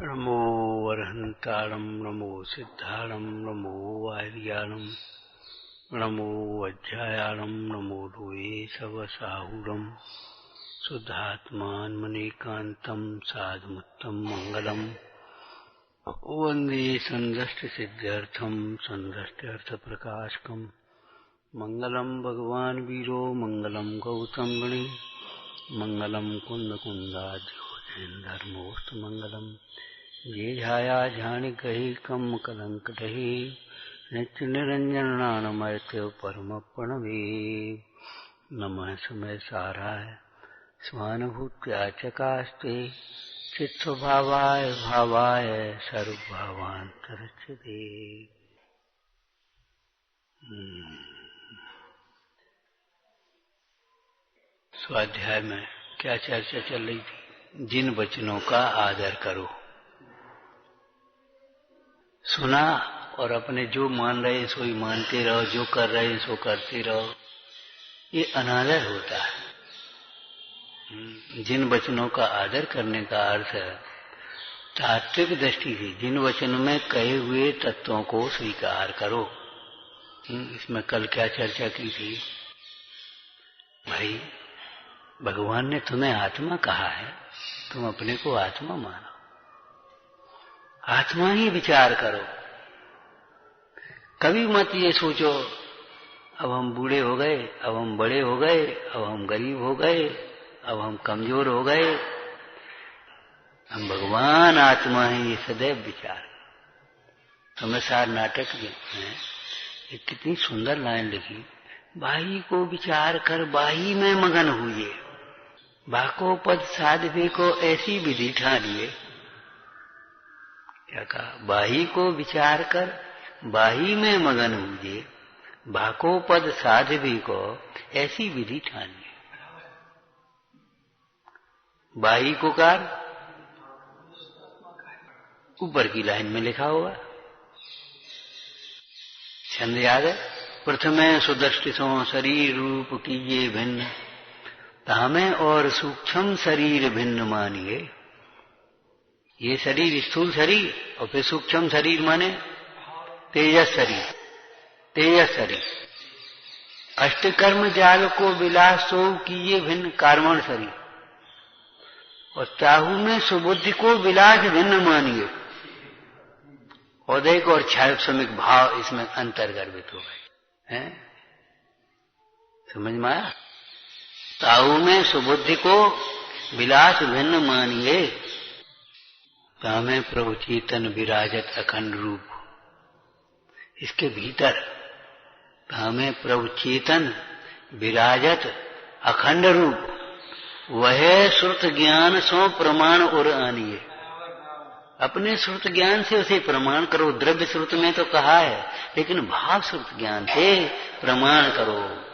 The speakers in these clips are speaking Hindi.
नमो वरहन्ताणं नमो सिद्धाणं नमो वार्याणं नमो वज्रायाणं नमो लोये सवसाहुरं शुद्धात्मान्मनेकान्तं साधुमुत्तं मङ्गलम् वन्दे सन्दष्टसिद्ध्यर्थं सन्दष्ट्यर्थप्रकाशकम् मङ्गलं भगवान् वीरो मङ्गलं गौतम गणे मङ्गलं कुन्दकुन्दाद्योजनेन्दर्मोऽस्तु मङ्गलम् ये झाया झानि कहि कम कलंक दहि नित्य निरंजन नानमयत्यो परम प्रणवे नमः समय साराय स्वानुभूत्या चकास्ते चित्स्वभावाय भावाय सर्वभावान्तरच्यते। स्वाध्याय में क्या चर्चा चल रही थी? जिन वचनों का आदर करो। सुना और अपने जो मान रहे हैं सो ही मानते रहो, जो कर रहे हैं सो करते रहो, ये अनादर होता है। जिन वचनों का आदर करने का अर्थ है तात्विक दृष्टि से जिन वचनों में कहे हुए तत्वों को स्वीकार करो। इसमें कल क्या चर्चा की थी? भाई भगवान ने तुम्हें आत्मा कहा है, तुम अपने को आत्मा मानो, आत्मा ही विचार करो। कभी मत ये सोचो अब हम बूढ़े हो गए, अब हम बड़े हो गए, अब हम गरीब हो गए, अब हम कमजोर हो गए, हम भगवान आत्मा है, ये सदैव विचार। तुम्हें सार नाटक में एक कितनी सुंदर लाइन लिखी, बाही को विचार कर बाही में मगन हुए, बाको पद साधवे को ऐसी विधि ठानिए। क्या कहा? बाही को विचार कर बाही में मगन हुए, भाको पद साधवी को ऐसी विधि ठानिए। बाही को कार ऊपर की लाइन में लिखा होगा, छंद याद है? प्रथमे सुदृष्टिसो शरीर रूप कीजिए भिन्न, तामे और सूक्ष्म शरीर भिन्न मानिए। ये शरीर स्थूल शरीर और फिर सूक्ष्म शरीर माने तेजस शरीर। तेजस शरीर अष्टकर्म जाल को विलास सो कीजिए भिन्न कार्मण शरीर, और ताहू में सुबुद्धि को विलास भिन्न मानिए। औदैक और छायोपशमिक भाव इसमें अंतर्गर्भित हो गए हैं। समझ में आया? ताहू में सुबुद्धि को विलास भिन्न मानिए, तामे प्रभु चेतन विराजत अखंड रूप। इसके भीतर तामे प्रभु चेतन विराजत अखंड रूप, वह श्रुत ज्ञान सो प्रमाण और आनिए। अपने श्रुत ज्ञान से उसे प्रमाण करो। द्रव्य श्रुत में तो कहा है, लेकिन भाव श्रुत ज्ञान से प्रमाण करो।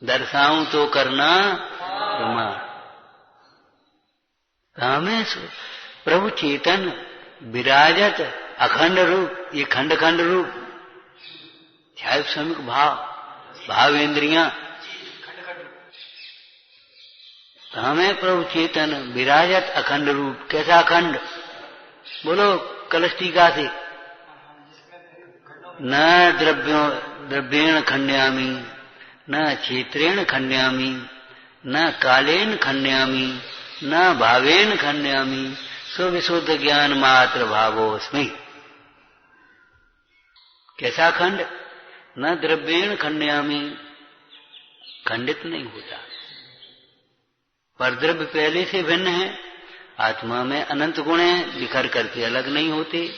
दर्शाऊं तो करना प्रमाण। तामे प्रभु चेतन विराजत अखंड रूप, ये खंड खंड रूप, छायोपशमिक भाव, भावेंद्रियां। हमें प्रभु चेतन विराजत अखंड रूप। कैसा अखंड? बोलो कलश टीका से। न द्रव्येण खंड्यामी, न क्षेत्रेण खंड्यामी, न कालेन खंड्यामी, न भावेन खंड्यामी, सो विशुद्ध ज्ञान मात्र भावोस्मि। कैसा खंड? न द्रव्येण खंड्यामी, खंडित नहीं होता। पर द्रव्य पहले से भिन्न है। आत्मा में अनंत गुण हैं, बिखर करके अलग नहीं होते।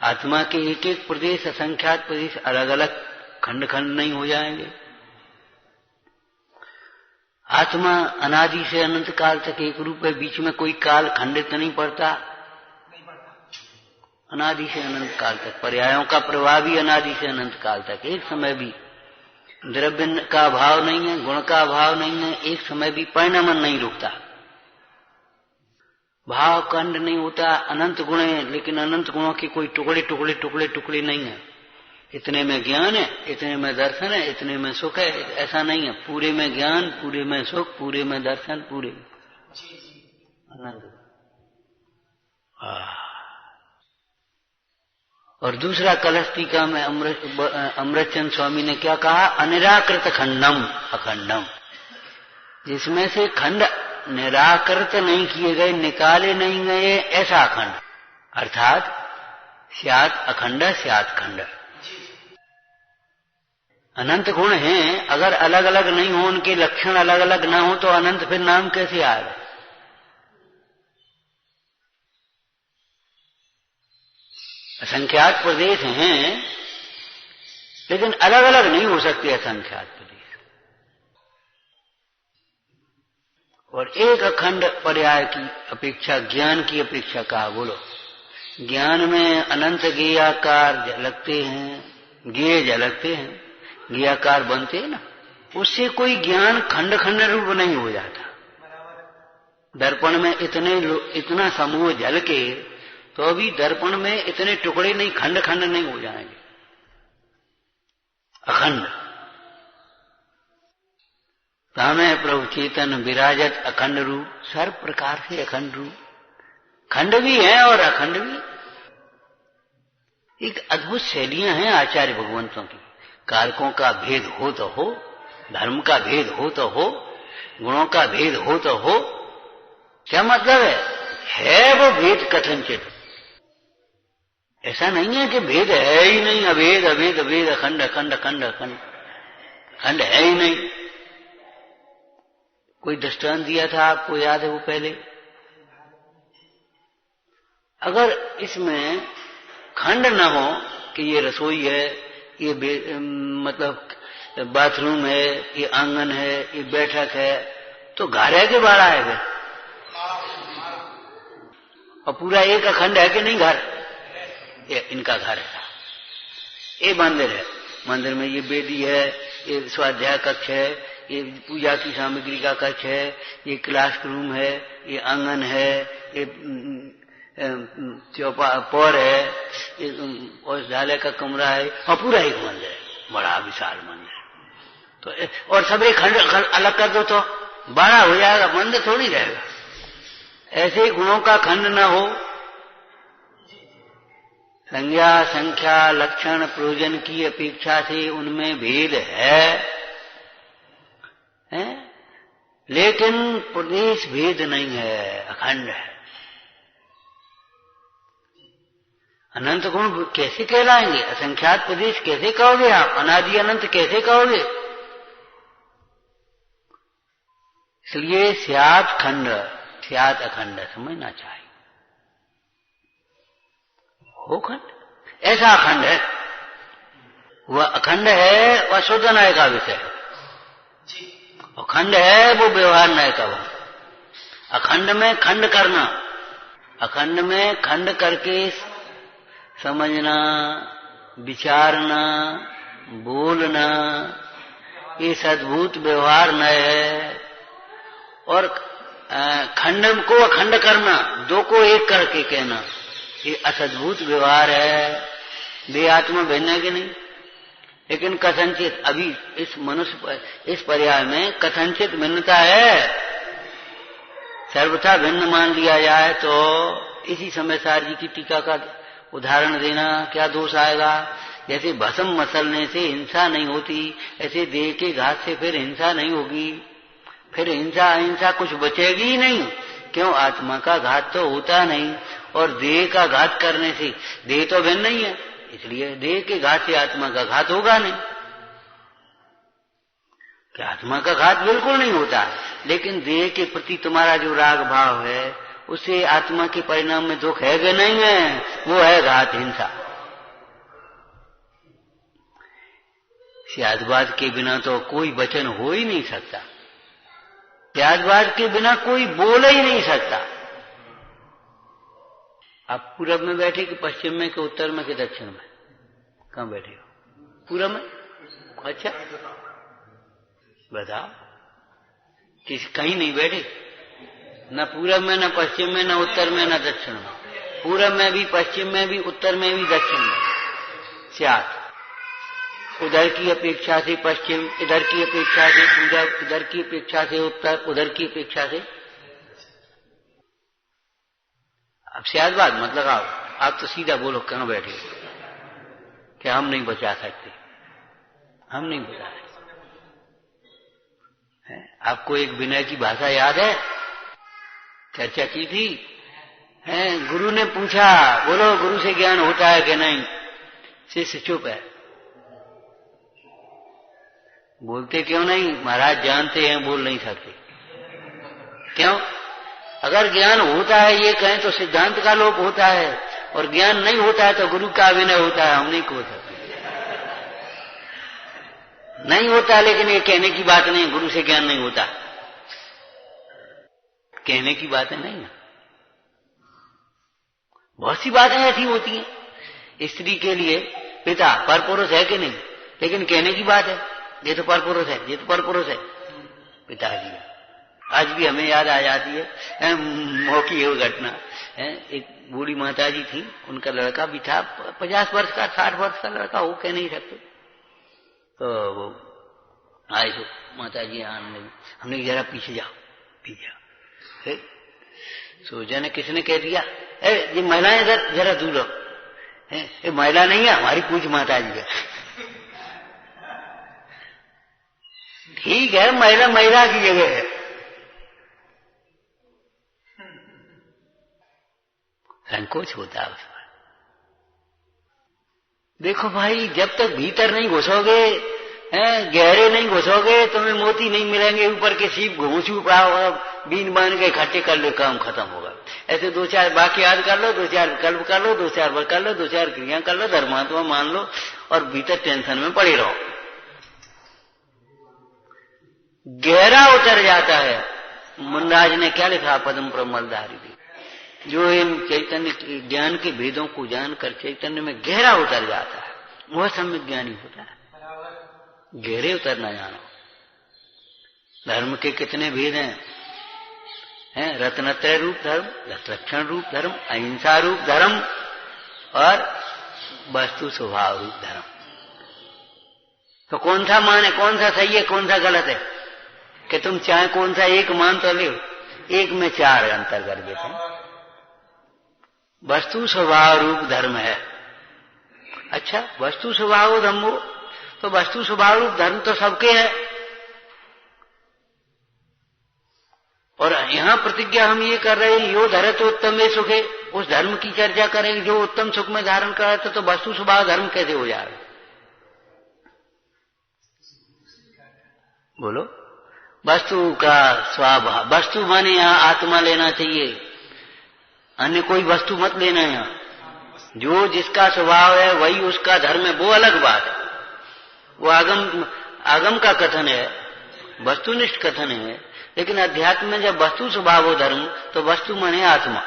आत्मा के एक एक प्रदेश, असंख्यात प्रदेश अलग अलग खंड खंड नहीं हो जाएंगे। आत्मा अनादि से अनंत काल तक एक रूप है, बीच में कोई काल खंडित नहीं पड़ता। अनादि से अनंत काल तक पर्यायों का प्रभाव भी अनादि से अनंत काल तक। एक समय भी द्रव्य का भाव नहीं है, गुण का भाव नहीं है, एक समय भी परिणामन नहीं रुकता। भाव खंड नहीं होता। अनंत गुण है, लेकिन अनंत गुणों के कोई टुकड़े टुकड़े टुकड़े टुकड़े नहीं है। इतने में ज्ञान है, इतने में दर्शन है, इतने में सुख है, ऐसा नहीं है। पूरे में ज्ञान, पूरे में सुख, पूरे में दर्शन, पूरे में अनंत। और दूसरा कलश टीका में अमृतचंद स्वामी ने क्या कहा? अनिराकृत खंडम अखंडम, जिसमें से खंड निराकृत नहीं किए गए, निकाले नहीं गए, ऐसा अखंड, अर्थात स्यात् अखंड स्यात् खंड। अनंत गुण हैं, अगर अलग अलग नहीं हो, उनके लक्षण अलग अलग ना हो तो अनंत फिर नाम कैसे आएगा? असंख्यात प्रदेश हैं, लेकिन अलग अलग नहीं हो सकते असंख्यात प्रदेश। और एक अखंड पर्याय की अपेक्षा, ज्ञान की अपेक्षा कहा। बोलो, ज्ञान में अनंत ज्ञेयाकार लगते हैं, ज्ञेय झलकते हैं, ज्ञेयाकार बनते हैं ना, उससे कोई ज्ञान खंड खंड रूप नहीं हो जाता। दर्पण में इतना समूह झलके तो अभी दर्पण में इतने टुकड़े नहीं, खंड खंड नहीं हो जाएंगे, अखंड। हमें प्रभु चेतन विराजत अखंड रूप, सर्व प्रकार से अखंड रूप, खंड भी है और अखंड भी। एक अद्भुत शैलियां हैं आचार्य भगवंतों की। कारकों का भेद हो तो हो, धर्म का भेद हो तो हो, गुणों का भेद हो तो हो, क्या मतलब है वो भेद कथनचित। ऐसा नहीं है कि भेद है ही नहीं, अभेद अभेद अभेद, अखंड अखंड अखंड अखंड, खंड है ही नहीं। कोई दृष्टांत दिया था, आपको याद है वो पहले? अगर इसमें खंड न हो कि ये रसोई है, ये मतलब बाथरूम है, ये आंगन है, ये बैठक है, तो घर है कि बाड़ा है फिर? और पूरा एक अखंड है कि नहीं घर? ये इनका घर है, ये मंदिर है, मंदिर में ये बेदी है, ये स्वाध्याय कक्ष है, ये पूजा की सामग्री का कक्ष है, ये क्लासरूम है, ये आंगन है, ये पौर है, ये औषधालय का कमरा है, और पूरा एक मंदिर है, बड़ा विशाल मंदिर। तो और सब एक खंड अलग कर दो तो बड़ा हो जाएगा, मंदिर थोड़ी रहेगा। ऐसे गुणों का खंड न हो, संज्ञा संख्या लक्षण प्रयोजन की अपेक्षा से उनमें भेद है? लेकिन प्रदेश भेद नहीं है, अखंड है। अनंत गुण कैसे कहलाएंगे? असंख्यात प्रदेश कैसे कहोगे आप? अनादि अनंत कैसे कहोगे? इसलिए स्यात् खंड स्यात् अखंड समझना चाहिए। हो खंड, ऐसा अखंड है, वह अखंड है, वह शुद्ध न्याय का विषय है। अखंड है वो व्यवहार न्याय का। अखंड में खंड करना, अखंड में खंड करके समझना, विचारना, बोलना, ये सद्भुत व्यवहार न्याय है। और खंड को अखंड करना, दो को एक करके कहना, ये असद्भुत व्यवहार है। वे आत्मा भिन्न है कि नहीं? लेकिन कथनचित, अभी इस मनुष्य इस पर्याय में कथनचित भिन्नता है। सर्वथा भिन्न मान लिया जाए तो इसी समय सार जी की टीका का उदाहरण देना क्या दोष आएगा? जैसे भस्म मसलने से हिंसा नहीं होती, ऐसे देह के घात से फिर हिंसा नहीं होगी, फिर हिंसा अहिंसा कुछ बचेगी ही नहीं। क्यों? आत्मा का घात तो होता नहीं, और देह का घात करने से, देह तो भिन्न नहीं है, इसलिए देह के घात से आत्मा का घात होगा नहीं। कि आत्मा का घात बिल्कुल नहीं होता, लेकिन देह के प्रति तुम्हारा जो राग भाव है, उससे आत्मा के परिणाम में दुख है कि नहीं है? वो है घात, हिंसा। स्यादवाद के बिना तो कोई वचन हो ही नहीं सकता, स्यादवाद के बिना कोई बोल ही नहीं सकता। आप पूरब में बैठे कि पश्चिम में कि उत्तर में कि दक्षिण में? कहाँ बैठे हो? पूरब में? अच्छा, बताओ। कहीं नहीं बैठे, न पूरब में, न पश्चिम में, न उत्तर में, न दक्षिण में। पूरब में भी, पश्चिम में भी, उत्तर में भी, दक्षिण में। स्यात्, उधर की अपेक्षा से पश्चिम, इधर की अपेक्षा से पूरब, इधर की अपेक्षा से उत्तर, उधर की अपेक्षा से। अब स्यादवाद मत लगाओ, आप तो सीधा बोलो कहाँ बैठे हो। कि हम नहीं बचा सकते, हम नहीं बचा सकते। आपको एक विनय की भाषा याद है, चर्चा की थी, गुरु ने पूछा, बोलो गुरु से ज्ञान होता है कि नहीं? शिष्य चुप है, बोलते क्यों नहीं? महाराज जानते हैं, बोल नहीं सकते। क्यों? अगर ज्ञान होता है ये कहें तो सिद्धांत का लोप होता है, और ज्ञान नहीं होता है तो गुरु का विनय होता है, हम नहीं कह सकते। नहीं होता, लेकिन ये कहने की बात नहीं, गुरु से ज्ञान नहीं होता, कहने की बातें नहीं है। बहुत सी बातें ऐसी होती हैं। स्त्री के लिए पिता परपुरुष है कि नहीं, लेकिन कहने की बात है, ये तो परपुरुष है, ये तो परपुरुष है, पिताजी। आज भी हमें याद आ जाती है मौकी है वो घटना। एक बूढ़ी माताजी थी, उनका लड़का भी था 50 वर्ष का, 60 वर्ष का लड़का, वो कह नहीं सकते। तो वो आए तो माताजी आने लगी, हमने जरा पीछे जाओ, पीछे जाओ। सोचा ने किसने कह दिया, ये महिलाएं जरा दूर रहो, ये महिला नहीं है, हमारी पूज माताजी है। ठीक है, महिला महिला की जगह है। संकोच होता है उसमें। देखो भाई, जब तक भीतर नहीं घुसोगे, गहरे नहीं घुसोगे, तुम्हें मोती नहीं मिलेंगे। ऊपर के सीप घूसू पाओ, बीन बांध के इकट्ठे कर लो, काम खत्म होगा। ऐसे 2-4 वाक्य याद कर लो, 2-4 कल्प कर लो, 2-4 वर्ष कर लो, 2-4 क्रिया कर लो, धर्मात्मा मान लो, और भीतर टेंशन में पड़े रहो। गहरा उतर जाता है। मुंडाज ने क्या लिखा पद्म प्रमलधारी, जो इन चैतन्य ज्ञान के भेदों को जानकर चैतन्य में गहरा उतर जाता है, वह सम्यक ज्ञानी होता है। गहरे उतरना जानो। धर्म के कितने भेद हैं? रत्नत्रय रूप धर्म, रत्लक्षण रूप धर्म, अहिंसा रूप धर्म, और वस्तु स्वभाव रूप धर्म। तो कौन सा माने, कौन सा सही है, कौन सा गलत है? कि तुम चाहे कौन सा एक मान तो ले, एक में 4 अंतर कर देते हैं। वस्तु स्वभाव रूप धर्म है। अच्छा, वस्तु स्वभाव धर्म हो तो वस्तु स्वभाव रूप धर्म तो सबके है। और यहां प्रतिज्ञा हम ये कर रहे हैं, यो धरे तो उत्तम में सुखे, उस धर्म की चर्चा करेंगे जो उत्तम सुख में धारण करे, तो वस्तु स्वभाव धर्म कैसे हो जाएगा? बोलो। वस्तु का स्वभाव, वस्तु माने यहां आत्मा लेना चाहिए, अन्य कोई वस्तु मत लेना। यहां जो जिसका स्वभाव है वही उसका धर्म है, वो अलग बात है। वो आगम का कथन है, वस्तुनिष्ठ कथन है। लेकिन अध्यात्म में जब वस्तु स्वभाव हो धर्म, तो वस्तु माने आत्मा,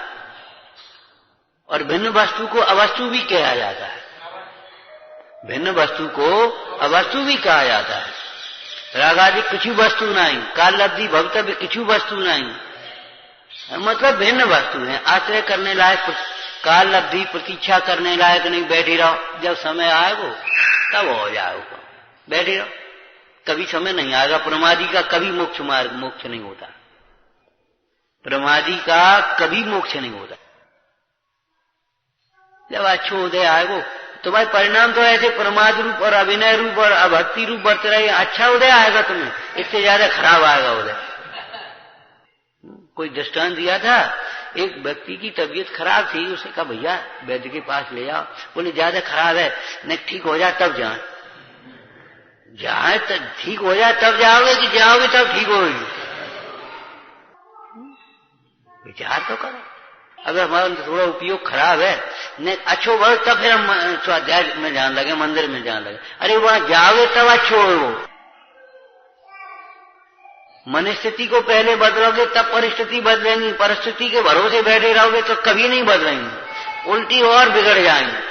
और भिन्न वस्तु को अवस्तु भी कहा जाता है। भिन्न वस्तु को अवस्तु भी कहा जाता है। रागादि किछु वस्तु नहीं, काल लब्धि भवितव्य किछु वस्तु नहीं, मतलब भिन्न वस्तु है। आश्रय करने लायक, काल लब्धि प्रतीक्षा करने लायक नहीं। बैठे रहो, जब समय आएगा तब हो जाएगा, बैठे रहो। कभी समय नहीं आएगा। प्रमादी का कभी मोक्ष मार्ग मोक्ष नहीं होता, प्रमादी का कभी मोक्ष नहीं होता। जब अच्छो उदय आएगा तो भाई परिणाम तो ऐसे प्रमाद रूप और अभिनय रूप और अभक्ति रूप बढ़ते रहे। अच्छा उदय आएगा तुम्हें, इससे ज्यादा खराब आएगा उदय। कोई दृष्टांत दिया था, एक व्यक्ति की तबीयत खराब थी, उसने कहा भैया वैद्य के पास ले जाओ। बोले ज्यादा खराब है, नहीं ठीक हो जाए तब जाए। जाए तो ठीक हो जाए तब जाओगे कि जाओगे तब ठीक होगी? विचार तो करो। अगर हमारा थोड़ा उपयोग खराब है, नहीं अच्छो बढ़, तब फिर हम स्वाध्याय में जान लगे, मंदिर में जान लगे। अरे वहां जाओगे तब अच्छो हो। मनस्थिति को पहले बदलोगे तब परिस्थिति बदलेंगी। परिस्थिति के भरोसे बैठे रहोगे तो कभी नहीं बदलेंगी, उल्टी और बिगड़ जाएंगे।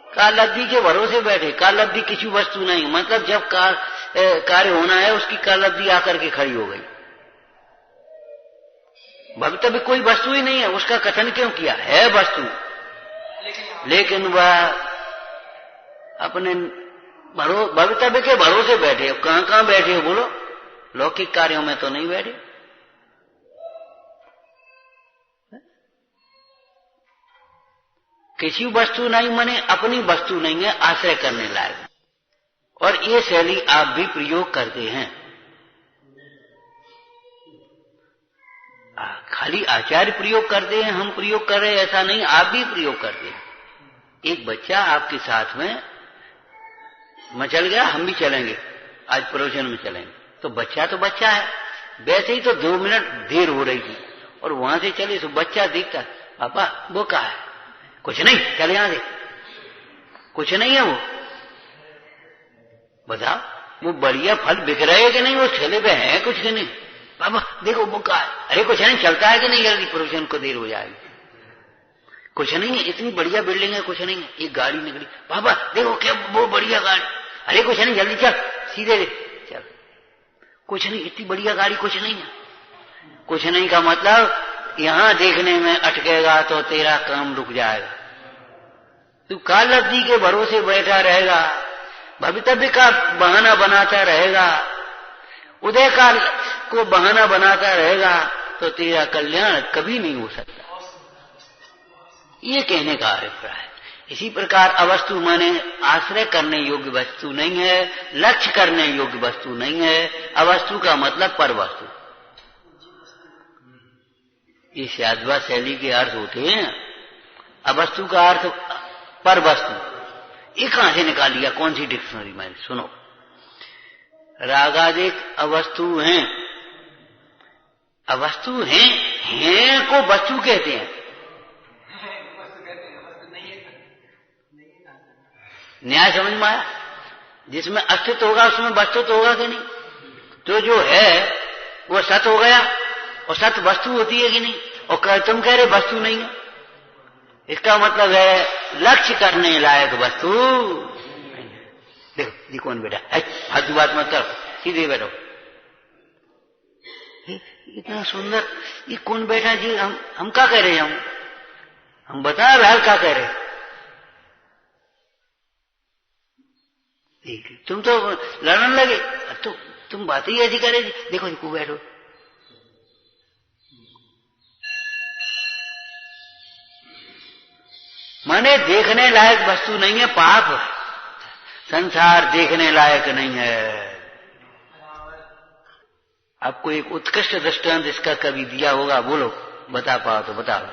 काल लब्धि के भरोसे बैठे, काल लब्धि किसी वस्तु नहीं, मतलब जब कार्य होना है उसकी काल लब्धि आकर के खड़ी हो गई। भवितव्य कोई वस्तु ही नहीं है, उसका कथन क्यों किया? है वस्तु, लेकिन वह अपने भवितव्य के भरोसे बैठे हो। कहां कहां बैठे हो बोलो? लौकिक कार्यों में तो नहीं बैठे। किसी वस्तु नहीं माने अपनी वस्तु नहीं है, आश्रय करने लायक। और ये शैली आप भी प्रयोग करते हैं। खाली आचार्य प्रयोग करते हैं, हम प्रयोग कर रहे हैं ऐसा नहीं, आप भी प्रयोग करते हैं। एक बच्चा आपके साथ में मचल गया, हम भी चलेंगे, आज प्रवचन में चलेंगे, तो बच्चा है। वैसे ही तो 2 मिनट देर हो रही थी और वहां से चले तो बच्चा दिखता, पापा वो कहा है, कुछ नहीं, चले यहां से, कुछ नहीं है वो। बताओ वो बढ़िया फल बिक रहे हैं कि नहीं, वो ठेले पे है कुछ कि नहीं, पापा देखो वो कहा है, अरे कुछ नहीं, चलता है कि नहीं, जल्दी प्रवचन को देर हो जाएगी। कुछ नहीं है, इतनी बढ़िया बिल्डिंग है, कुछ नहीं है, एक गाड़ी निकली, पापा देखो क्या वो बढ़िया गाड़ी, अरे कुछ नहीं, जल्दी चल, सीधे चल, कुछ नहीं, इतनी बढ़िया गाड़ी, कुछ नहीं है। कुछ नहीं का मतलब यहां देखने में अटकेगा तो तेरा काम रुक जाएगा। तू काल लब्धि के भरोसे बैठा रहेगा, भवितव्य का बहाना बनाता रहेगा, उदय काल को बहाना बनाता रहेगा, तो तेरा कल्याण कभी नहीं हो सकता। ये कहने का अभिप्राय है। इसी प्रकार अवस्तु माने आश्रय करने योग्य वस्तु नहीं है, लक्ष्य करने योग्य वस्तु नहीं है। अवस्तु का मतलब पर वस्तु। ये यादवा शैली के अर्थ होते हैं। अवस्तु का अर्थ पर वस्तु। ये कहां से निकाल लिया, कौन सी डिक्शनरी में? सुनो, रागादिक अवस्तु हैं, अवस्तु हैं को वस्तु कहते हैं। न्याय समझ में आया? जिसमें अस्तित्व होगा उसमें वस्तु तो होगा कि नहीं? तो जो है वो सत हो गया, और सत वस्तु होती है कि नहीं? और तुम कह रहे वस्तु नहीं है, इसका मतलब है लक्ष्य करने लायक वस्तु। देखो जी कौन बेटा है, फालतू बात मत करो, सीधे बैठो। इतना सुंदर, ये कौन बैठा जी? हम क्या कह रहे हैं? हम बता रहे क्या कह रहे? तुम तो लड़ने लगे, तो तुम बात ही ऐसी करे। देखो देखो बैठो। माने देखने लायक वस्तु नहीं है, पाप। संसार देखने लायक नहीं है। आपको एक उत्कृष्ट दृष्टांत इसका कभी दिया होगा, बोलो, बता पाओ तो बताओ।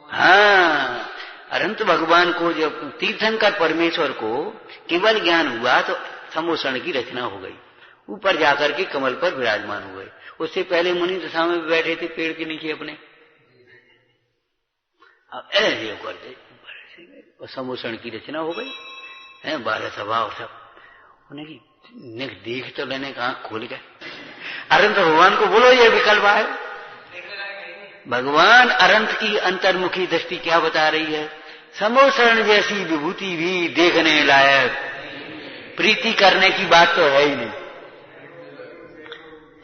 हाँ, अनंत भगवान को, जब तीर्थंकर परमेश्वर को केवल ज्ञान हुआ तो समोषण की रचना हो गई, ऊपर जाकर के कमल पर विराजमान हो गए। उससे पहले मुनि दशा में बैठे थे पेड़ के नीचे अपने, अब ऐसे करते और समोषण की रचना हो गई है। 12 सभा और सब उन्हें देख तो लेने का आंख खोल गए। अनंत भगवान को बोलो ये विकल्प आए। भगवान अनंत की अंतर्मुखी दृष्टि क्या बता रही है? समोषण जैसी विभूति भी देखने लायक, प्रीति करने की बात तो है ही नहीं,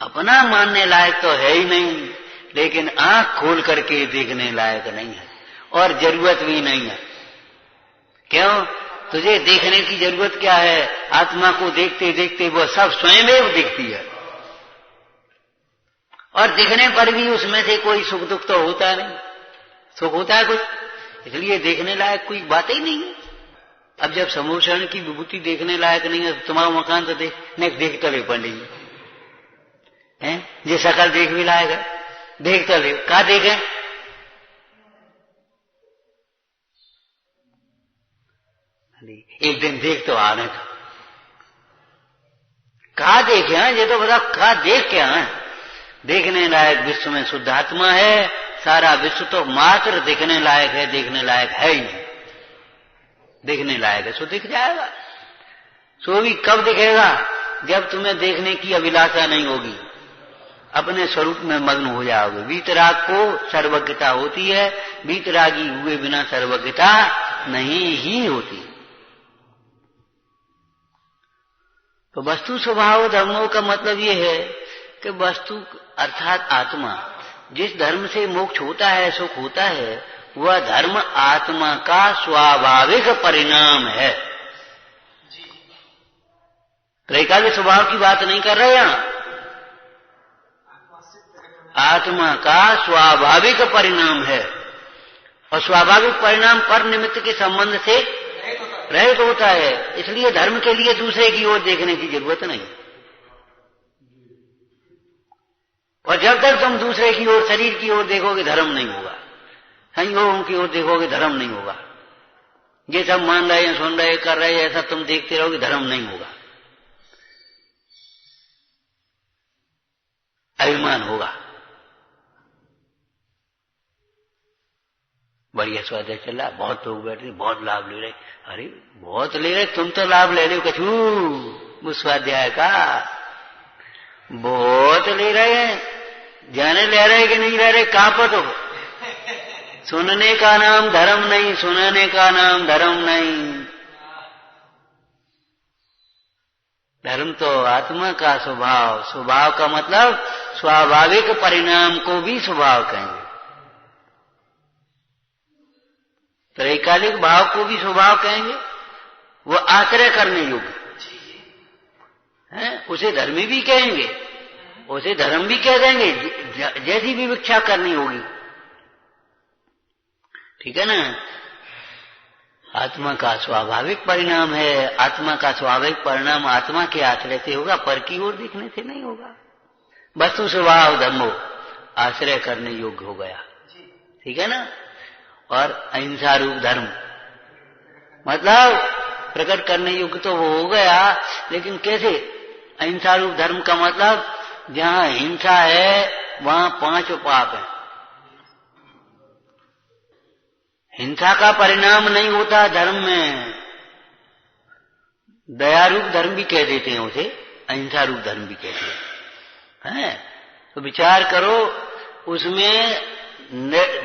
अपना मानने लायक तो है ही नहीं, लेकिन आंख खोल करके देखने लायक नहीं है, और जरूरत भी नहीं है। क्यों? तुझे देखने की जरूरत क्या है? आत्मा को देखते देखते वो सब स्वयं दिखती है, और दिखने पर भी उसमें से कोई सुख दुख तो होता नहीं। सुख होता है कुछ, इसलिए देखने लायक कोई बात ही नहीं है। अब जब समोषण की विभूति देखने लायक नहीं है तो तुम्हारा मकान तो देख तो ले पंडित है, ये शकल देख भी लायक है, देख तो ले, कहा देखे? एक दिन देख तो आने का, कहा देखे? ये तो बताओ, कहा देख के आए? देखने लायक विश्व में शुद्ध आत्मा है, सारा विश्व तो मात्र देखने लायक है, देखने लायक है ही नहीं। देखने लायक है सो दिख जाएगा। सो भी कब दिखेगा? जब तुम्हें देखने की अभिलाषा नहीं होगी, अपने स्वरूप में मग्न हो जाओगे। वीतराग को सर्वज्ञता होती है, वीतरागी हुए बिना सर्वज्ञता नहीं ही होती। तो वस्तु स्वभाव धर्मों का मतलब ये है कि वस्तु अर्थात आत्मा, जिस धर्म से मोक्ष होता है, सुख होता है, वह धर्म आत्मा का स्वाभाविक परिणाम है। त्रैकालिक स्वभाव की बात नहीं कर रहे यहां, आत्मा का स्वाभाविक परिणाम है। और स्वाभाविक परिणाम पर निमित्त के संबंध से रहित होता है। इसलिए धर्म के लिए दूसरे की ओर देखने की जरूरत नहीं। और जब तक तुम दूसरे की ओर, शरीर की ओर देखोगे, धर्म नहीं होगा। संयोगों की ओर देखोगे, धर्म नहीं होगा। ये सब मान रहे हैं, सुन रहे हैं, कर रहे हैं, ऐसा तुम देखते रहोगे, धर्म नहीं होगा, अभिमान होगा। बढ़िया स्वाध्याय चल रहा, बहुत लोग बैठे, बहुत लाभ ले रहे। अरे बहुत ले रहे, तुम तो लाभ ले रहे हो कछू उस स्वाध्याय का, बहुत ले रहे हैं। जाने ले रहे कि नहीं ले रहे, कहां पर तो सुनने का नाम धर्म नहीं, सुनाने का नाम धर्म नहीं। धर्म तो आत्मा का स्वभाव, स्वभाव का मतलब स्वाभाविक परिणाम को भी स्वभाव कहेंगे, त्रैकालिक भाव को भी स्वभाव कहेंगे। वो आश्रय करने योग्य है, उसे धर्मी भी कहेंगे, उसे धर्म भी कह देंगे, जैसी भी विवक्षा करनी होगी। ठीक है ना। आत्मा का स्वाभाविक परिणाम है, आत्मा का स्वाभाविक परिणाम आत्मा के आश्रय से होगा, पर की ओर दिखने से नहीं होगा। वस्तु स्वभाव धर्मो आश्रय करने योग्य हो गया। ठीक है ना। और अहिंसा रूप धर्म मतलब प्रकट करने योग्य तो वो हो गया, लेकिन कैसे? अहिंसा रूप धर्म का मतलब जहां हिंसा है वहां 5 पाप है। हिंसा का परिणाम नहीं होता धर्म में। दया रूप धर्म भी कह देते हैं उसे, अहिंसा रूप धर्म भी कहते हैं। तो विचार करो, उसमें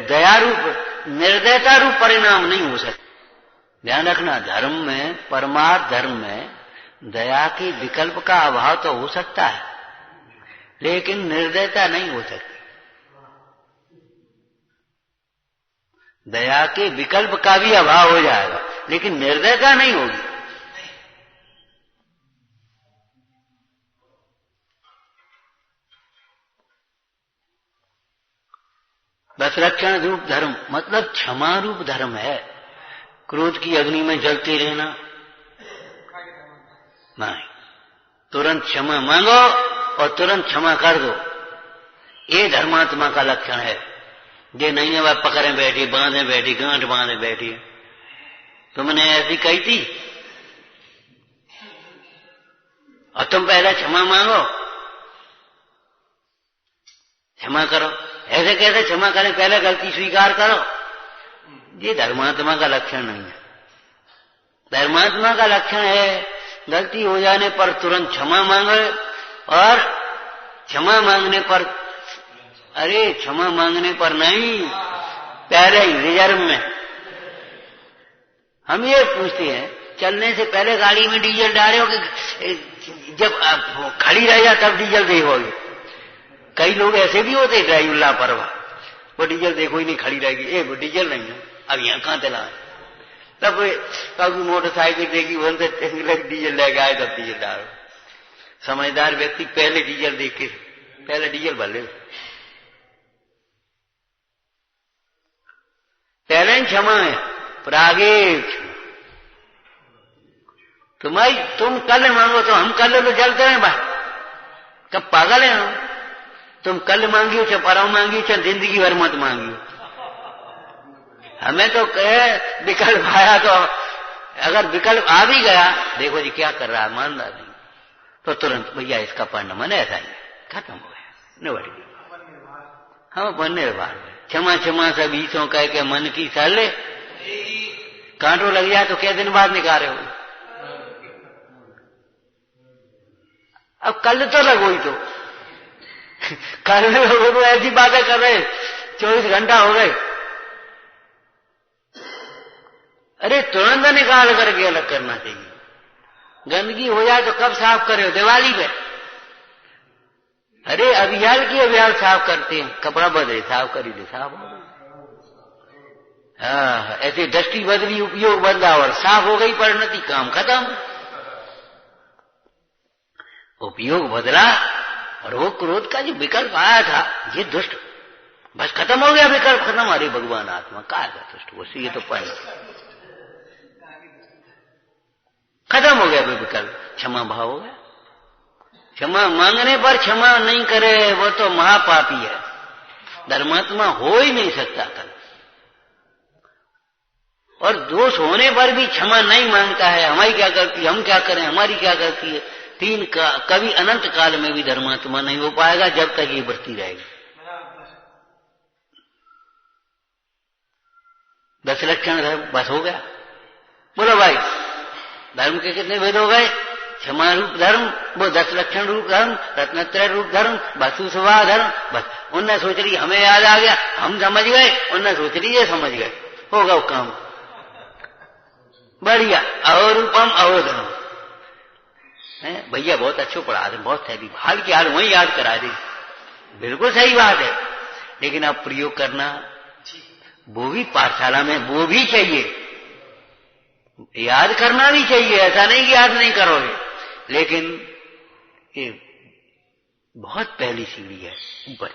दया रूप, निर्दयता रूप परिणाम नहीं हो सकता। ध्यान रखना, धर्म में, परमार्थ धर्म में दया के विकल्प का अभाव तो हो सकता है, लेकिन निर्दयता नहीं हो सकती। दया के विकल्प का भी अभाव हो जाएगा, लेकिन निर्दयता नहीं होगी। दशरक्षण रूप धर्म मतलब क्षमा रूप धर्म है। क्रोध की अग्नि में जलते रहना नहीं, तुरंत क्षमा मांगो और तुरंत क्षमा कर दो, ये धर्मात्मा का लक्षण है। ये नहीं है वह पकड़े बैठी, बांधे बैठी, गांठ बांधे बैठी। तुमने ऐसी कही थी और तुम पहले क्षमा मांगो, क्षमा करो। ऐसे कैसे क्षमा करें, पहले गलती स्वीकार करो। ये धर्मात्मा का लक्षण नहीं है। धर्मात्मा का लक्षण है गलती हो जाने पर तुरंत क्षमा मांगे, और क्षमा मांगने पर, अरे क्षमा मांगने पर नहीं, पहले ही रिजर्व में। हम ये पूछते हैं, चलने से पहले गाड़ी में डीजल डाले हो कि जब आप खड़ी रह जा तब डीजल देखोगे? कई लोग ऐसे भी होते ड्राइवर लापरवाह, वो डीजल देखो ही नहीं, खड़ी रहेगी, वो डीजल नहीं है, अब यहाँ कहाँ चला। तब कभी मोटरसाइकिल देखी, बोलते डीजल लेके आए, तब डीजल डालो। समझदार व्यक्ति पहले डीजल देख के पहले डीजल भर ले, पहले ही क्षमा है, पर आगे तुम कल मांगो तो हम कल तो चलते हैं भाई, कब पागल है हम? तुम कल मांगियो चाहे परम मांगियो चाहे जिंदगी भर मत मांगियो। हमें तो कहे विकल्प आया, तो अगर विकल्प आ भी गया, देखो जी क्या कर रहा है, मानता नहीं, तो तुरंत भैया इसका परिणाम है ऐसा ही, खत्म हो गया, निबड़ गया। हम अपन निर्भर क्षमा क्षमा सब ईसों कह के मन की सले, कांटो लग जाए तो क्या दिन बाद निकाले हो। अब कल तो लगो ही, तो कल लोगों को ऐसी बातें कर रहे, 24 घंटा हो गए, अरे तुरंत निकाल करके अलग करना चाहिए। गंदगी हो जाए तो कब साफ करे हो? दिवाली पे। अरे अभियाल की अभियाल साफ करते हैं, कपड़ा बदले साफ करी दे, साफ हो गई। ऐसे दृष्टि बदली, उपयोग बदला और साफ हो गई परिणति, काम खत्म। उपयोग बदला और वो क्रोध का जो विकल्प आया था, ये दुष्ट बस खत्म हो गया, विकल्प खत्म। अरे भगवान आत्मा का तुष्ट हो, ये तो पाई खत्म हो गया विकल्प, क्षमा भाव हो गया। क्षमा मांगने पर क्षमा नहीं करे वो तो महापापी है, धर्मात्मा हो ही नहीं सकता कल। और दोष होने पर भी क्षमा नहीं मांगता है, हमारी क्या गलती, हम क्या करें, हमारी क्या गलती है। कभी अनंत काल में भी धर्मात्मा नहीं हो पाएगा जब तक ये बढ़ती रहेगी। 10 लक्षण धर्म बस हो गया। बोलो भाई, धर्म के कितने भेद हो गए? क्षमा रूप धर्म, वो 10 लक्षण रूप धर्म, रत्नत्रय रूप धर्म, वस्तु स्वभाव धर्म। बस उनने सोच ली हमें याद आ गया, हम समझ गए, उनने सोच ली ये समझ गए, होगा वो काम बढ़िया। अवरूपम अवधर्म है भैया, बहुत अच्छे पढ़ा रहे, बहुत सही, हाल की हाल वही याद करा दी, बिल्कुल सही बात है। लेकिन अब प्रयोग करना वो भी पाठशाला में वो भी चाहिए, याद करना भी चाहिए, ऐसा नहीं कि याद नहीं करोगे, लेकिन ये बहुत पहली सीढ़ी है ऊपर।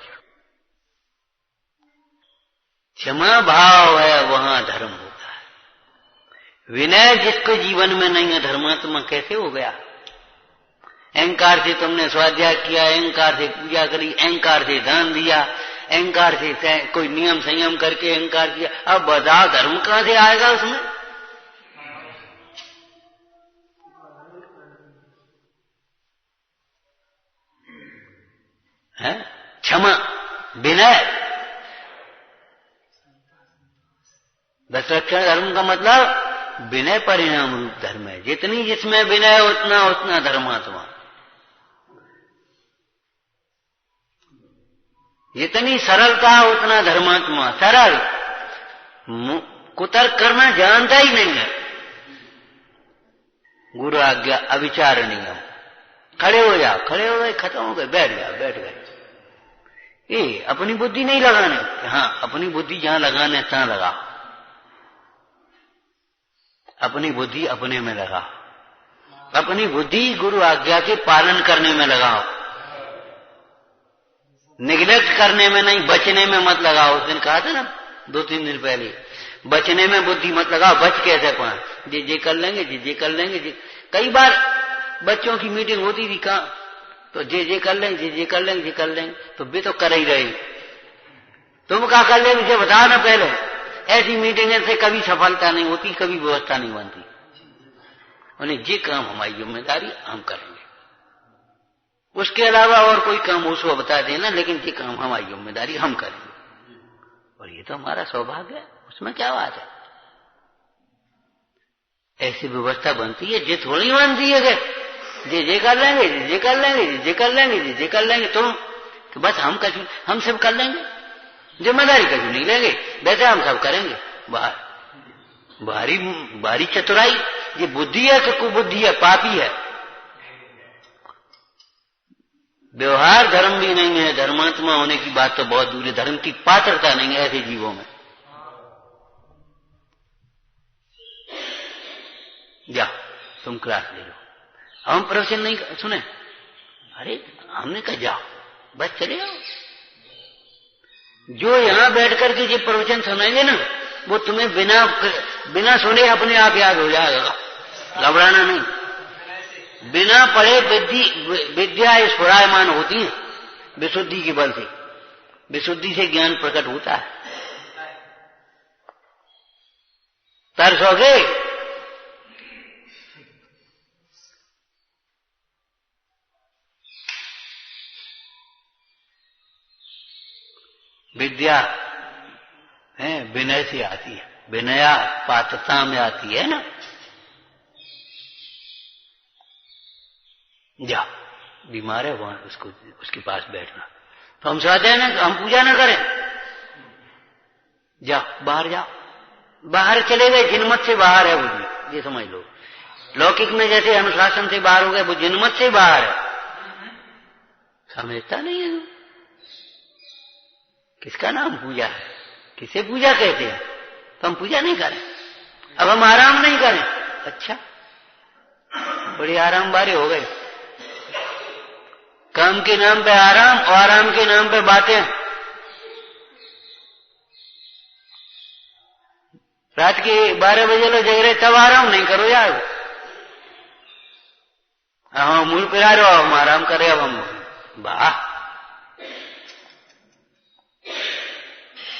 क्षमा भाव है वहां धर्म होता है। विनय जिसको जीवन में नहीं है, धर्मात्मा कैसे हो गया? अहंकार से तुमने स्वाध्याय किया, अहंकार से पूजा करी, अहंकार से दान दिया, अहंकार से कोई नियम संयम करके अहंकार किया, अब बताओ धर्म कहां से आएगा उसमें? है क्षमा, विनय। 10 लक्षण धर्म का मतलब विनय परिणाम रूप धर्म है। जितनी जिसमें विनय उतना उतना धर्मात्मा, जितनी सरलता उतना धर्मात्मा। सरल, कुतर्क करना जानता ही नहीं है। गुरु आज्ञा अविचार नियम, खड़े हो जाओ, खड़े हो गए, खत्म हो गए, बैठ जाओ, बैठ गए। ये अपनी बुद्धि नहीं लगाने, हाँ अपनी बुद्धि जहां लगाने तहां लगाओ, अपनी बुद्धि अपने में लगाओ, अपनी बुद्धि गुरु आज्ञा के पालन करने में लगाओ, निग्लेक्ट करने में नहीं, बचने में मत लगाओ। उस दिन कहा था ना 2-3 दिन पहले, बचने में बुद्धि मत लगाओ। बच कैसे पाए? जे कर लेंगे, जे कर लेंगे। कई बार बच्चों की मीटिंग होती थी, कहां तो जे कर लेंगे, जे कर लेंगे, जे कर लेंगे, तो वे तो कर ही रहे। तुम क्या कर लेंगे मुझे बताओ ना पहले। ऐसी मीटिंग से कभी सफलता नहीं होती, कभी व्यवस्था नहीं बनती। उन्हें जे काम हमारी जिम्मेदारी हम करेंगे, उसके अलावा और कोई काम उसको बता देना, लेकिन ये काम हमारी जिम्मेदारी हम करेंगे। और ये तो हमारा सौभाग्य है, उसमें क्या बात है। ऐसी व्यवस्था बनती है, जे थोड़ी बनती है कि जे कर लेंगे, जे कर लेंगे, जे कर लेंगे, जे कर लेंगे, तुम तो बस हम सब कर लेंगे, जिम्मेदारी कभी नहीं लेंगे, वैसे हम सब करेंगे। बारी चतुराई, ये बुद्धि है कि कुबुद्धि है, पापी है। व्यवहार धर्म भी नहीं है, धर्मात्मा होने की बात तो बहुत दूर है। धर्म की पात्रता नहीं है ऐसे जीवों में। जाओ तुम क्लास ले लो, हम प्रवचन नहीं सुने, अरे हमने कहा जाओ बस चले आओ। जो यहां बैठ करके जो प्रवचन सुनेंगे ना, वो तुम्हें बिना सुने अपने आप याद हो जाएगा, घबराना नहीं। बिना पढ़े विद्या स्फुरायमान होती है विशुद्धि के बल से, विशुद्धि से ज्ञान प्रकट होता है। तरसोगे विद्या है विनय से आती है, विनया पात्रता में आती है ना। जाओ, बीमार है वहां उसके पास बैठना, तो हम चाहते हैं ना हम पूजा ना करें। जाओ बाहर, जाओ बाहर चले गए, जिनमत से बाहर है वो, ये समझ लो। लौकिक में जैसे अनुशासन से बाहर हो गए, वो जिनमत से बाहर है। समझता नहीं है किसका नाम पूजा है, किसे पूजा कहते हैं। तो हम पूजा नहीं करें, अब हम आराम नहीं करें। अच्छा, बड़े आराम बारे हो गए। काम के नाम पे आराम और आराम के नाम पे बातें। रात के 12 बजे लो जग रहे तब आराम नहीं करो यार। हाँ मूल पिला रहे हो, हम आराम करे। अब हम वाह,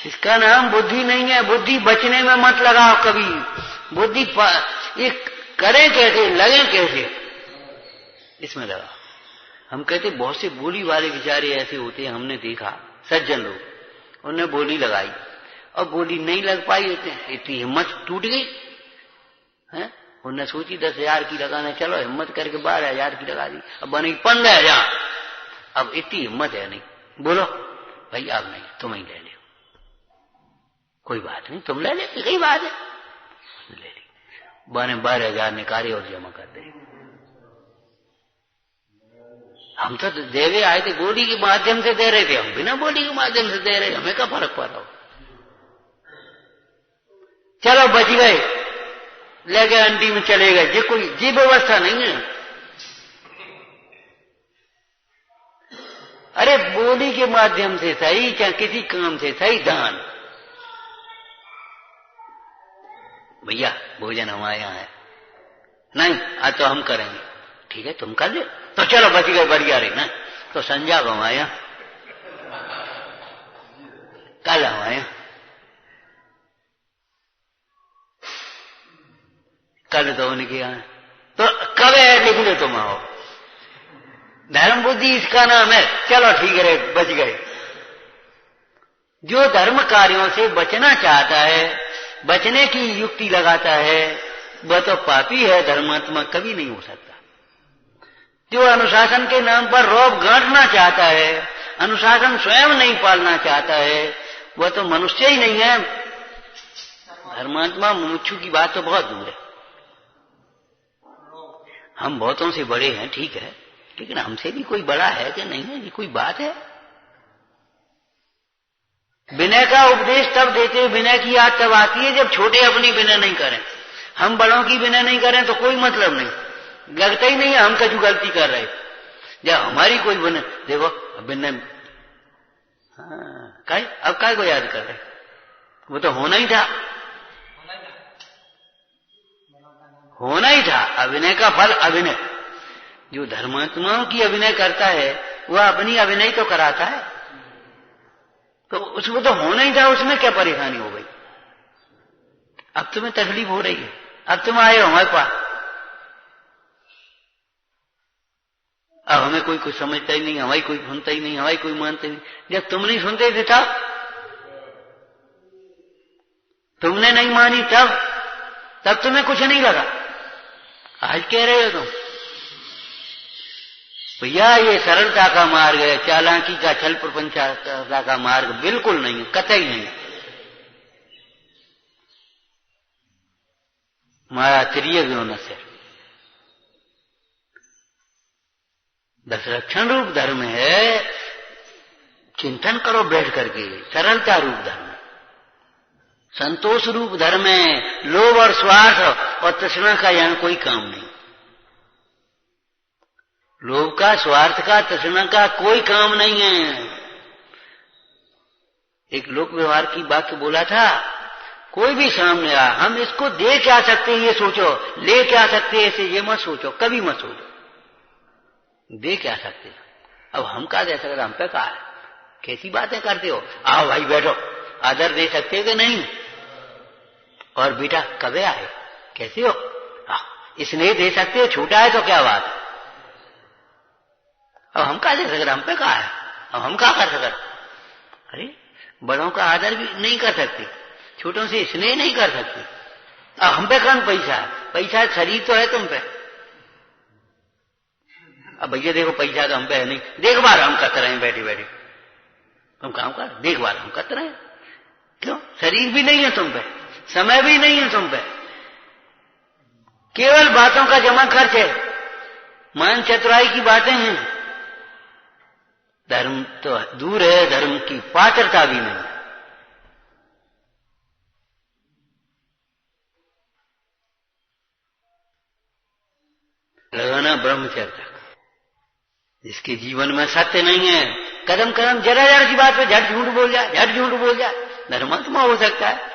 इसका नाम बुद्धि नहीं है। बुद्धि बचने में मत लगाओ कभी। बुद्धि ये करें कैसे, लगे कैसे, इसमें लगाओ। हम कहते बहुत से बोली वाले बेचारे ऐसे होते हैं, हमने देखा सज्जन लोग, उन्होंने बोली लगाई और बोली नहीं लग पाई, इतनी हिम्मत टूट गई है। उन्होंने सोची 10,000 की लगाना, चलो हिम्मत करके 12,000 की लगा दी, अब बनेगी 15,000। अब इतनी हिम्मत है नहीं, बोलो भाई अब नहीं, तुम ही ले लो, कोई बात नहीं, तुम ले ले, कई बात है, ले ली। 12,000 निकाले और जमा कर दे। हम तो देवे आए थे, बोली के माध्यम से दे रहे थे, हम बिना बोली के माध्यम से दे रहे, हमें क्या फर्क पड़ रहा हो। चलो बच गए, ले गए अंडी में चले गए, ये कोई जी व्यवस्था नहीं है। अरे बोली के माध्यम से सही, चाहे किसी काम से सही, दान। भैया भोजन हमारे यहाँ है, नहीं आज तो हम करेंगे, ठीक है तुम कर ले, तो चलो बच गए, बढ़िया रही ना। तो संजा हमारे यहाँ, कल हमारे यहाँ, कल तो उनके यहाँ, तो कब है लिख लो तुम आओ। धर्म बुद्धि इसका नाम है। चलो ठीक है बच गए। जो धर्म कार्यों से बचना चाहता है, बचने की युक्ति लगाता है, वह तो पापी है, धर्मात्मा कभी नहीं हो सकता। जो अनुशासन के नाम पर रौब गांठना चाहता है, अनुशासन स्वयं नहीं पालना चाहता है, वह तो मनुष्य ही नहीं है। धर्मात्मा मुमुक्षु की बात तो बहुत दूर है। हम बहुतों से बड़े हैं, ठीक है, लेकिन हमसे भी कोई बड़ा है कि नहीं है, ये कोई बात है। विनय का उपदेश तब देते, विनय की याद तब आती है जब छोटे अपनी विनय नहीं करें। हम बड़ों की विनय नहीं करें तो कोई मतलब नहीं, लगता ही नहीं है हम कछु गलती कर रहे। जब हमारी कोई विनय, देखो विनय, हाँ काय अब काय को याद कर रहे, वो तो होना ही था, होना ही था। अभिनय का फल अभिनय। जो धर्मात्माओं की अभिनय करता है वह अपनी अभिनय तो कराता है, तो उसको तो होना ही था, उसमें क्या परेशानी हो गई। अब तुम्हें तकलीफ हो रही है, अब तुम आए हो हमारे पास, अब हमें कोई कुछ समझता ही नहीं, हमारी कोई सुनता ही नहीं, हमारी कोई मानता ही नहीं। जब तुम नहीं सुनते थे तब, तुमने नहीं मानी तब तुम्हें कुछ नहीं लगा। आज कह रहे हो तुम भैया ये सरलता का मार्ग है, चालाकी का, छल प्रपंचता का मार्ग बिल्कुल नहीं है, कतई नहीं। माया त्रिय गुण से 10 लक्षण रूप धर्म है। चिंतन करो बैठ करके, सरलता रूप धर्म, संतोष रूप धर्म है। लोभ और स्वार्थ और तृष्णा का यहां कोई काम नहीं। लोभ का, स्वार्थ का, तृष्णा का कोई काम नहीं है। एक लोक व्यवहार की बात बोला था, कोई भी सामने आ, हम इसको दे क्या सकते हैं ये सोचो, ले क्या सकते हैं ऐसे ये मत सोचो, कभी मत सोचो, दे क्या सकते हैं। अब हम क्या दे सकते, हम पे कहा है, कैसी बातें करते हो। आओ भाई बैठो, आदर दे सकते हो कि नहीं, और बेटा कब आए, कैसे हो, स्नेह दे सकते हो, छूटा है तो क्या बात है। अब हम क्या दे सकते, हम पे कहा है, अब हम क्या कर सकते। अरे बड़ों का आदर भी नहीं कर सकते, छोटों से स्नेह नहीं कर सकते। अब हम पे कौन पैसा है, पैसा शरीर तो है तुम पे। अब भैया देखो पैसा तो हम पे है नहीं, देखभाल हम करते रहे बैठे बैठे, तुम काम कर, देखभाल हम करते रहे। क्यों, शरीर भी नहीं है तुम पे, समय भी नहीं है तुम पे, केवल बातों का जमा खर्च है, मान चतुराई की बातें हैं। धर्म तो दूर है, धर्म की पात्रता भी नहीं। लगाना ब्रह्मचर्य तक। जिसके जीवन में सत्य नहीं है, कदम कदम जरा जरा की बात पे झट झूठ बोल जाए, झट झूठ बोल जाए, धर्मात्मा हो सकता है।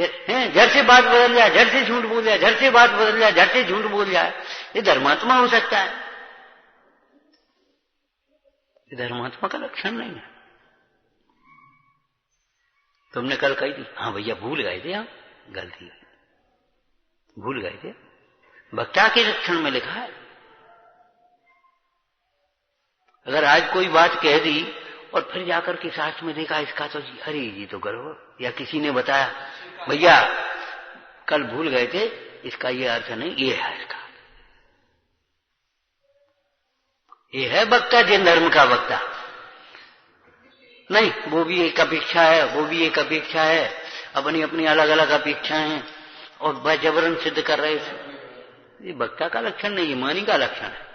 झट से बात बदल जाए, झट से झूठ बोल जाए, झट से बात बदल जाए, झट से झूठ बोल जाए, ये धर्मात्मा हो सकता है? ये धर्मात्मा का लक्षण नहीं है। तुमने कल कही थी, हाँ भैया भूल गए थे, हम गलती भूल गए थे। वक्ता के लक्षण में लिखा है। अगर आज कोई बात कह दी और फिर जाकर के शास्त्र में देखा इसका तो जी, अरे जी तो गर्व, या किसी ने बताया भैया कल भूल गए थे, इसका ये अर्थ नहीं, ये है इसका, ये है वक्ता, जिन धर्म का वक्ता। नहीं, वो भी एक अपेक्षा है, वो भी एक अपेक्षा है, अपनी अपनी अलग अलग अपेक्षाएं हैं और वह जबरन सिद्ध कर रहे थे। ये वक्ता का लक्षण नहीं, ये मानी का लक्षण है,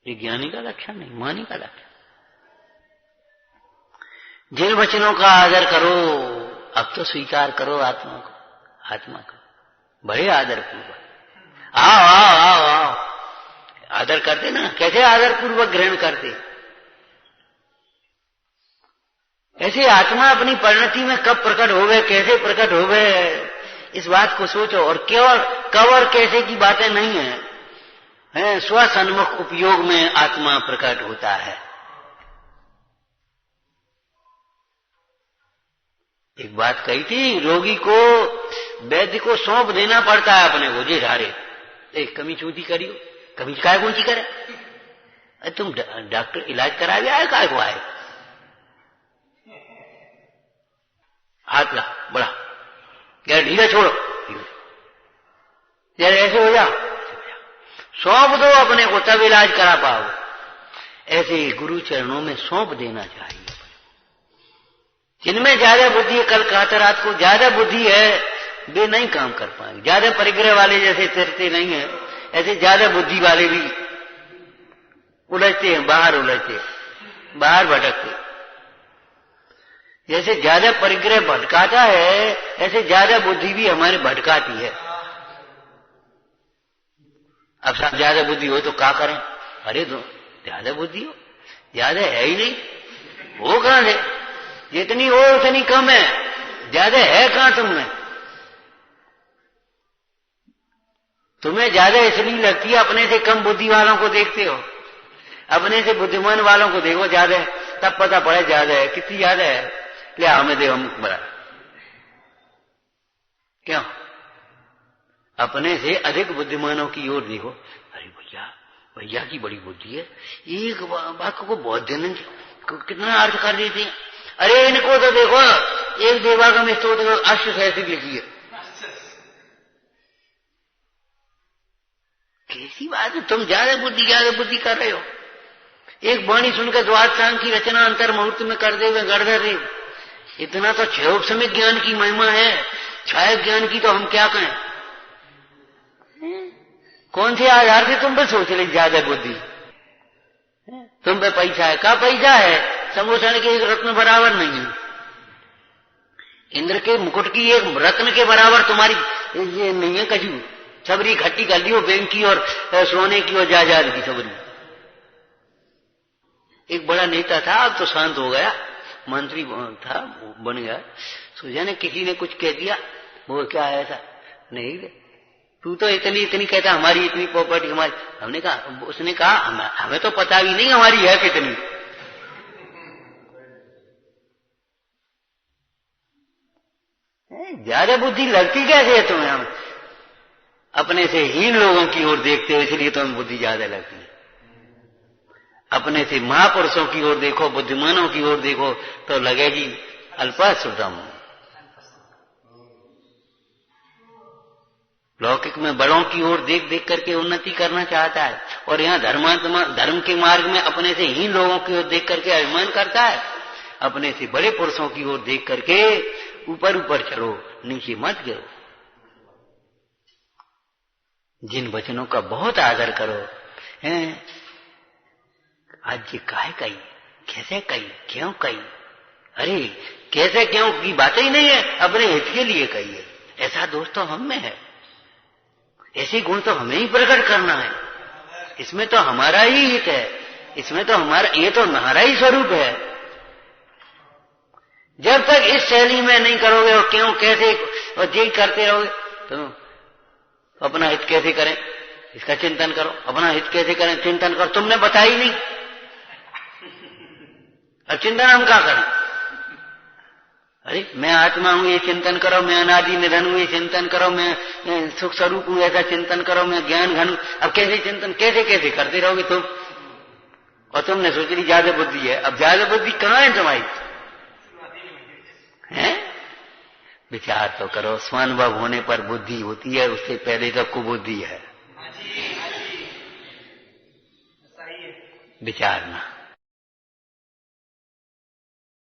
ये ज्ञानी का लक्षण नहीं, मानी का लक्षण। जिन वचनों का आदर करो, अब तो स्वीकार करो आत्मा को, आत्मा को बड़े आदर पूर्वक। आओ आओ आओ आओ, आदर करते ना, कैसे आदर पूर्वक ग्रहण करते। ऐसे आत्मा अपनी परिणति में कब प्रकट होवे, कैसे प्रकट होवे, इस बात को सोचो। और केवल कब और कैसे की बातें नहीं है, स्वसन्मुख उपयोग में आत्मा प्रकट होता है। एक बात कही थी, रोगी को वैद्य को सौंप देना पड़ता है अपने को, जे ढारे एक कमी चूती करियो, कमी काय कौन सी करे। अरे तुम डॉक्टर इलाज करा भी आए, काय को आए, हाथ ला बड़ा, यार ढीला छोड़ो, यार ऐसे हो जाओ, सौंप दो अपने को, तब इलाज करा पाओ। ऐसे गुरु चरणों में सौंप देना चाहिए। जिनमें ज्यादा बुद्धि है, कल कहा था रात को, ज्यादा बुद्धि है वे नहीं काम कर पाएंगे। ज्यादा परिग्रह वाले जैसे तिरते नहीं है, ऐसे ज्यादा बुद्धि वाले भी उलझते हैं, बाहर उलझते, बाहर भटकते। जैसे ज्यादा परिग्रह भटकाता है, ऐसे ज्यादा बुद्धि भी हमारे भटकाती है। अब साहब ज्यादा बुद्धि हो तो क्या करें? अरे दो ज्यादा बुद्धि हो, ज्यादा है ही नहीं, वो कहां है? जितनी हो उतनी कम है, ज्यादा है कहां तुमने? तुम्हें ज्यादा इसलिए लगती है अपने से कम बुद्धि वालों को देखते हो, अपने से बुद्धिमान वालों को देखो ज्यादा है, तब पता पड़े ज्यादा है। कितनी ज्यादा है? ले हमें दे, हम बड़ा क्यों? अपने से अधिक बुद्धिमानों की ओर देखो, अरे भैया भैया की बड़ी बुद्धि है, एक वाक्य को बहुत दिन कितना अर्थ कर देते हैं। अरे इनको तो देखो, एक देवागम स्तोत्र अष्टसहस्री लिखी है, कैसी बात है? तुम ज्यादा बुद्धि कर रहे हो। एक वाणी सुनकर द्वादशांग की रचना अंतर मुहूर्त में कर दे गढ़धर रे, इतना तो क्षोभ समय ज्ञान की महिमा है, छाया ज्ञान की तो हम क्या कहें। कौन से आधार से तुम पे सोच रहे ज्यादा बुद्धि? तुम पे पैसा है, का पैसा है? समोसन के एक रत्न बराबर नहीं है, इंद्र के मुकुट की एक रत्न के बराबर तुम्हारी ये नहीं है। कजू सबरी इकट्ठी कर ली हो, बैंक की और सोने की और जायदाद की सबरी। एक बड़ा नेता था, अब तो शांत हो गया, मंत्री था, बन गया। सोचा ने किसी ने कुछ कह दिया, वो क्या है ऐसा नहीं, तू तो इतनी कहता हमारी इतनी प्रॉपर्टी हमारी। हमने कहा, उसने कहा हमें तो पता भी नहीं हमारी है कितनी। ज्यादा बुद्धि लगती कैसे है तुम्हें? हम अपने से हीन लोगों की ओर देखते हो, इसलिए तुम्हें बुद्धि ज्यादा लगती है। अपने से महापुरुषों की ओर देखो, बुद्धिमानों की ओर देखो, तो लगेगी अल्पश्रुतम। लौकिक में बड़ों की ओर देख देख करके उन्नति करना चाहता है, और यहाँ धर्म के मार्ग में अपने से हीन लोगों की ओर देख करके अभिमान करता है। अपने से बड़े पुरुषों की ओर देख करके ऊपर ऊपर चढ़ो, नीचे मत गिरो। जिन वचनों का बहुत आदर करो, हैं आज ये काहे कही, कैसे कही, क्यों कही? अरे कैसे क्यों की बातें ही नहीं है, अपने हित के लिए कही है। ऐसा दोष तो हम में है, ऐसे गुण तो हमें ही प्रकट करना है। इसमें तो हमारा ही हित है, इसमें तो हमारा, ये तो हमारा ही स्वरूप है। जब तक इस शैली में नहीं करोगे और क्यों कैसे और यही करते रहोगे तो अपना हित कैसे करें, इसका चिंतन करो। अपना हित कैसे करें, चिंतन करो। तुमने बताई नहीं, अब चिंतन हम क्या करें? अरे मैं आत्मा हूं ये चिंतन करो, मैं अनादि निधन हूं ये चिंतन करो, मैं सुख स्वरूप हूं ऐसा चिंतन करो, मैं ज्ञान घन हूं। अब कैसे चिंतन कैसे कैसे करते रहोगे तुम? और तुमने सोच ली ज्यादा बुद्धि है। अब ज्यादा बुद्धि कहां है तुम्हारी? है? विचार तो करो। स्वानुभव होने पर बुद्धि होती है, उससे पहले तो कुबुद्धि है। विचारना।